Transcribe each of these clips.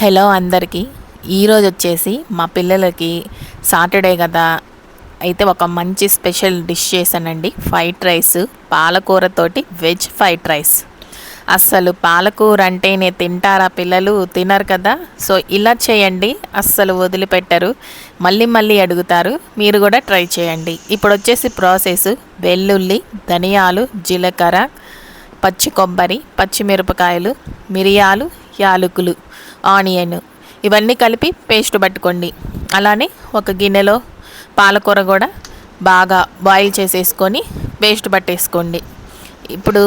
Hello అందరికీ. ఈరోజు వచ్చేసి మా పిల్లలకి సాటర్డే కదా, అయితే ఒక మంచి స్పెషల్ డిష్ చేశానండి. ఫ్రైడ్ రైస్, పాలకూరతోటి వెజ్ ఫ్రైడ్ రైస్. అస్సలు పాలకూర అంటేనే తింటారా పిల్లలు? తినరు కదా. సో ఇలా చేయండి, అస్సలు వదిలిపెట్టరు, మళ్ళీ మళ్ళీ అడుగుతారు. మీరు కూడా ట్రై చేయండి. ఇప్పుడు వచ్చేసి ప్రాసెస్: వెల్లుల్లి, ధనియాలు, జీలకర్ర, పచ్చి కొబ్బరి, పచ్చిమిరపకాయలు, మిరియాలు, యాలకులు, ఆనియన్, ఇవన్నీ కలిపి పేస్ట్ పట్టుకోండి. అలానే ఒక గిన్నెలో పాలకూర కూడా బాగా బాయిల్ చేసేసుకొని పేస్ట్ పట్టేసుకోండి. ఇప్పుడు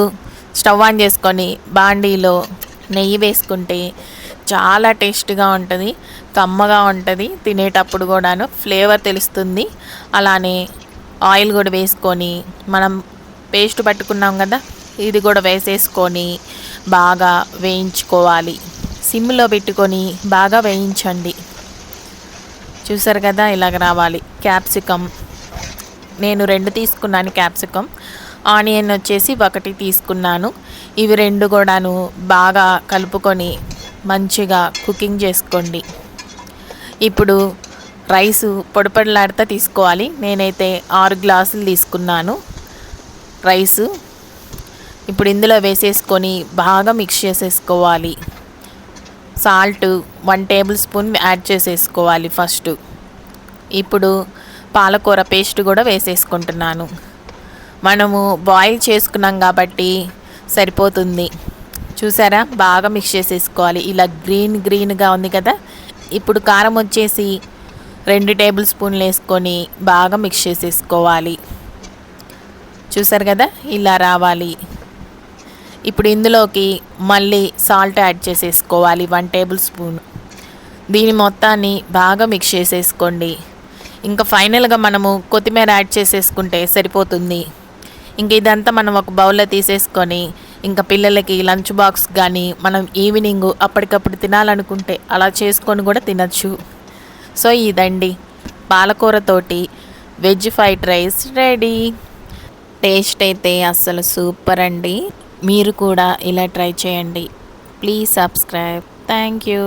స్టవ్ ఆన్ చేసుకొని బాండీలో నెయ్యి వేసుకుంటే చాలా టేస్ట్గా ఉంటుంది, కమ్మగా ఉంటుంది. తినేటప్పుడు కూడాను ఫ్లేవర్ తెలుస్తుంది. అలానే ఆయిల్ కూడా వేసుకొని మనం పేస్ట్ పట్టుకున్నాం కదా, ఇది కూడా వేసేసుకొని బాగా వేయించుకోవాలి. సిమ్లో పెట్టుకొని బాగా వేయించండి. చూసారు కదా, ఇలాగ రావాలి. క్యాప్సికమ్ నేను 2 తీసుకున్నాను. క్యాప్సికమ్, ఆనియన్ వచ్చేసి 1 తీసుకున్నాను. ఇవి 2 కూడాను బాగా కలుపుకొని మంచిగా కుకింగ్ చేసుకోండి. ఇప్పుడు రైసు పొడిపొడిలాడుతూ తీసుకోవాలి. నేనైతే 6 గ్లాసులు తీసుకున్నాను రైసు. ఇప్పుడు ఇందులో వేసేసుకొని బాగా మిక్స్ చేసేసుకోవాలి. సాల్ట్ 1 టేబుల్ స్పూన్ యాడ్ చేసేసుకోవాలి ఫస్ట్. ఇప్పుడు పాలకూర పేస్ట్ కూడా వేసేసుకుంటున్నాను. మనము బాయిల్ చేసుకున్నాం కాబట్టి సరిపోతుంది. చూసారా, బాగా మిక్స్ చేసేసుకోవాలి. ఇలా గ్రీన్గా ఉంది కదా. ఇప్పుడు కారం వచ్చేసి 2 టేబుల్ స్పూన్లు వేసుకొని బాగా మిక్స్ చేసేసుకోవాలి. చూసారు కదా, ఇలా రావాలి. ఇప్పుడు ఇందులోకి మళ్ళీ సాల్ట్ యాడ్ చేసేసుకోవాలి 1 టేబుల్ స్పూన్. దీని మొత్తాన్ని బాగా మిక్స్ చేసేసుకోండి. ఇంకా ఫైనల్గా మనము కొత్తిమీర యాడ్ చేసేసుకుంటే సరిపోతుంది. ఇంక ఇదంతా మనం ఒక బౌల్లో తీసేసుకొని ఇంకా పిల్లలకి లంచ్ బాక్స్ కానీ మనం ఈవినింగ్ అప్పటికప్పుడు తినాలనుకుంటే అలా చేసుకొని కూడా తినచ్చు. సో ఇదండి, పాలకూరతోటి veg fried rice ready. Taste అయితే అస్సలు సూపర్ అండి. మీరు కూడా ఇలా ట్రై చేయండి. Please subscribe. Thank you.